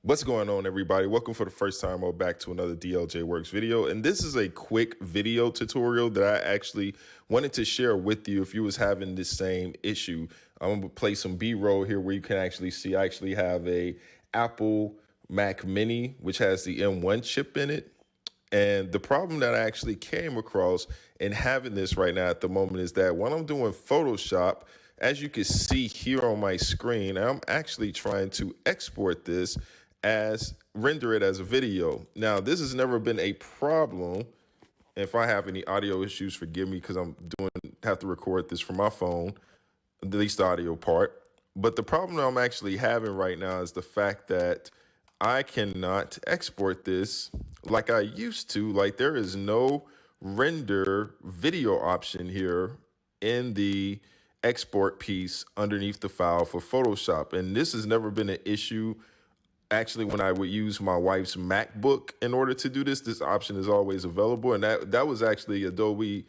What's going on, everybody? Welcome for the first time or back to another DLJ Works video. And this is a quick video tutorial that I actually wanted to share with you if you was having this same issue. I'm gonna play some B-roll here where you can actually see I actually have a Apple Mac Mini, which has the M1 chip in it. And the problem that I actually came across in having this right now at the moment is that when I'm doing Photoshop, as you can see here on my screen, I'm actually trying to export this render it as a video. Now, this has never been a problem. If I have any audio issues, forgive me because have to record this from my phone, at least the audio part. But the problem that I'm actually having right now is the fact that I cannot export this like I used to. Like, there is no render video option here in the export piece underneath the file for Photoshop. And this has never been an issue. Actually, when I would use my wife's MacBook in order to do this option is always available. And that was actually Photoshop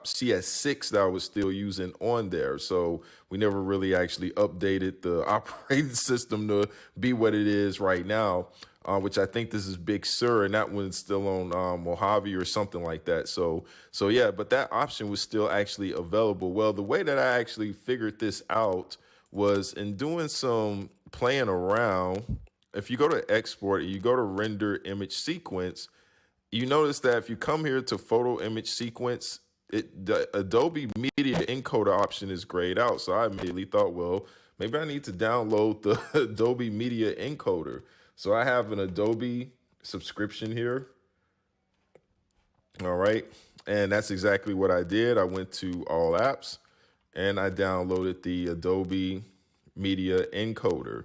CS6 that I was still using on there. So we never really actually updated the operating system to be what it is right now, which I think this is Big Sur, and that one's still on Mojave or something like that. So yeah, but that option was still actually available. Well, the way that I actually figured this out was in doing some playing around. If you go to export and you go to render image sequence, you notice that if you come here to photo image sequence, the Adobe Media Encoder option is grayed out. So I immediately thought, well, maybe I need to download the Adobe Media Encoder. So I have an Adobe subscription here. All right. And that's exactly what I did. I went to all apps and I downloaded the Adobe Media Encoder,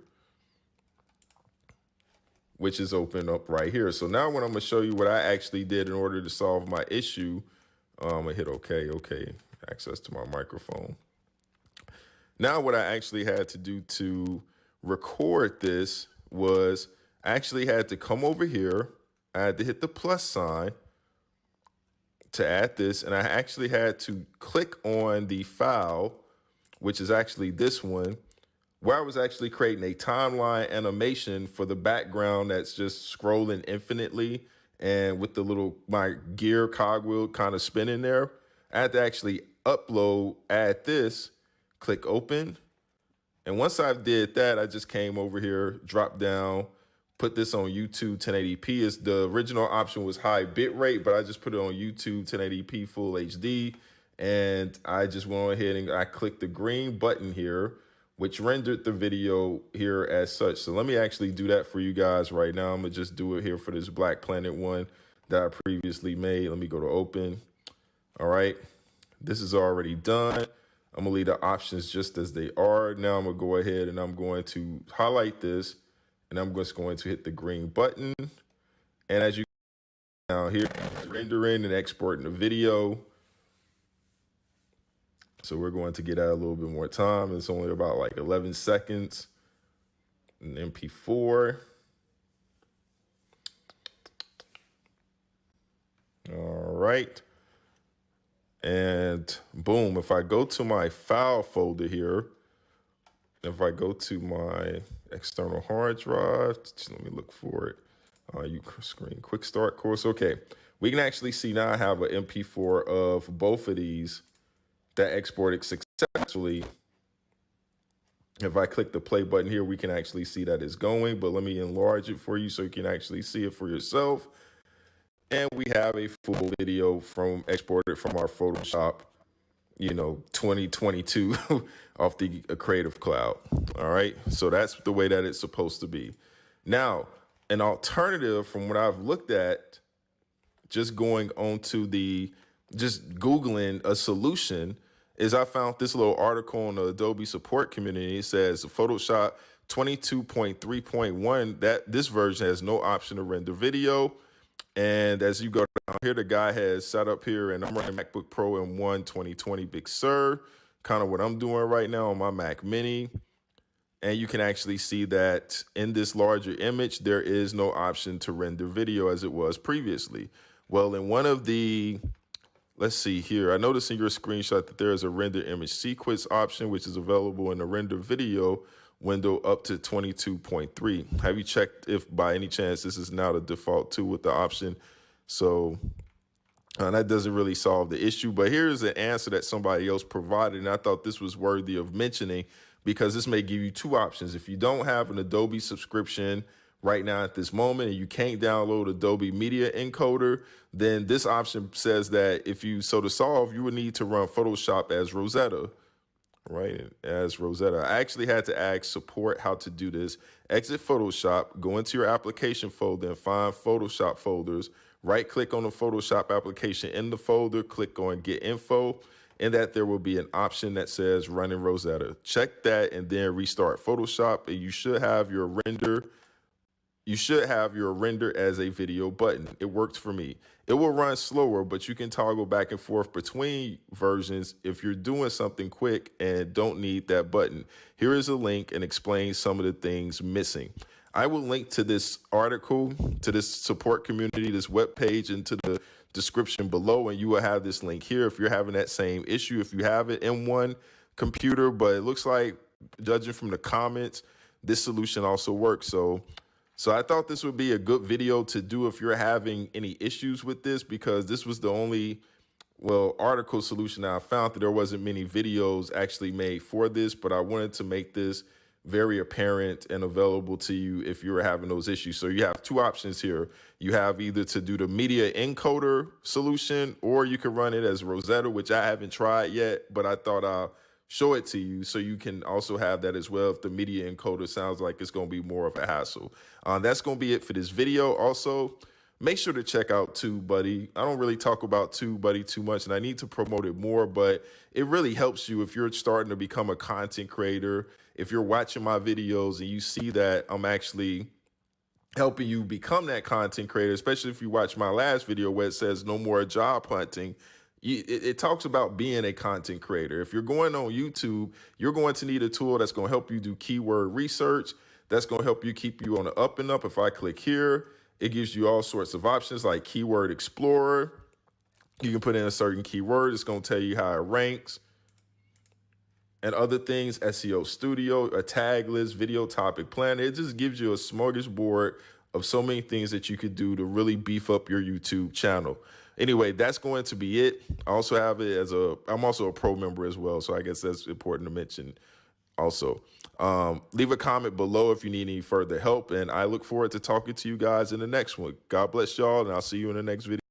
which is open up right here. So now when I'm gonna show you what I actually did in order to solve my issue, I'm gonna hit okay, access to my microphone. Now what I actually had to do to record this was I actually had to come over here. I had to hit the plus sign to add this, and I actually had to click on the file, which is actually this one, where I was actually creating a timeline animation for the background that's just scrolling infinitely and with the my gear cogwheel kind of spinning there. I had to actually add this, click open. And once I did that, I just came over here, dropped down, put this on YouTube 1080p. The original option was high bit rate, but I just put it on YouTube 1080p full HD. And I just went ahead and I clicked the green button here, which rendered the video here as such. So let me actually do that for you guys right now. I'm gonna just do it here for this Black Planet one that I previously made. Let me go to open. All right, this is already done. I'm gonna leave the options just as they are. Now I'm gonna go ahead and I'm going to highlight this and I'm just going to hit the green button. And as you can now here, rendering and exporting the video. So we're going to get out a little bit more time. It's only about like 11 seconds. An MP4. All right. And boom, if I go to my file folder here, if I go to my external hard drive, let me look for it. Screen quick start course. Okay, we can actually see now I have an MP4 of both of these that exported successfully. If I click the play button here, we can actually see that it's going, but let me enlarge it for you so you can actually see it for yourself. And we have a full video exported from our Photoshop, 2022 off the Creative Cloud. All right, so that's the way that it's supposed to be. Now, an alternative from what I've looked at, just going on to just Googling a solution, is I found this little article on the Adobe support community. It says Photoshop 22.3.1, that this version has no option to render video. And as you go down here, the guy has set up here, and I'm running MacBook Pro M1 2020 Big Sur, kind of what I'm doing right now on my Mac Mini. And you can actually see that in this larger image, there is no option to render video as it was previously. Well, in one of the, let's see here, I noticed in your screenshot that there is a render image sequence option, which is available in the render video. window up to 22.3. Have you checked if by any chance this is now the default 2 with the option? So that doesn't really solve the issue, but here's an answer that somebody else provided, and I thought this was worthy of mentioning because this may give you 2 options. If you don't have an Adobe subscription right now at this moment and you can't download Adobe Media Encoder, then this option says that to solve, you would need to run Photoshop as Rosetta, right? As Rosetta. I actually had to ask support how to do this. Exit Photoshop, go into your application folder and find Photoshop folders. Right click on the Photoshop application in the folder, click on Get Info, and that there will be an option that says Running Rosetta. Check that and then restart Photoshop, and you should have your render. You should have your render as a video button. It worked for me. It will run slower, but you can toggle back and forth between versions if you're doing something quick and don't need that button. Here is a link and explain some of the things missing. I will link to this article, to this support community, this webpage, into the description below, and you will have this link here if you're having that same issue, if you have it in one computer. But it looks like, judging from the comments, this solution also works. So I thought this would be a good video to do if you're having any issues with this, because this was the only, article solution that I found. That there wasn't many videos actually made for this, but I wanted to make this very apparent and available to you if you were having those issues. So you have 2 options here. You have either to do the media encoder solution, or you can run it as Rosetta, which I haven't tried yet, but I thought I'll show it to you so you can also have that as well if the media encoder sounds like it's going to be more of a hassle. That's going to be it for this video. Also, make sure to check out TubeBuddy. I don't really talk about TubeBuddy too much, and I need to promote it more, but it really helps you if you're starting to become a content creator. If you're watching my videos and you see that I'm actually helping you become that content creator, especially if you watch my last video where it says no more job hunting, it talks about being a content creator. If you're going on YouTube, you're going to need a tool that's going to help you do keyword research. That's going to help you keep you on the up and up. If I click here, it gives you all sorts of options like Keyword Explorer. You can put in a certain keyword. It's going to tell you how it ranks and other things. SEO Studio, a tag list, video topic planner. It just gives you a smorgasbord of so many things that you could do to really beef up your YouTube channel. Anyway, that's going to be it. I also have it as I'm also a pro member as well, so I guess that's important to mention also. Leave a comment below if you need any further help, and I look forward to talking to you guys in the next one. God bless y'all, and I'll see you in the next video.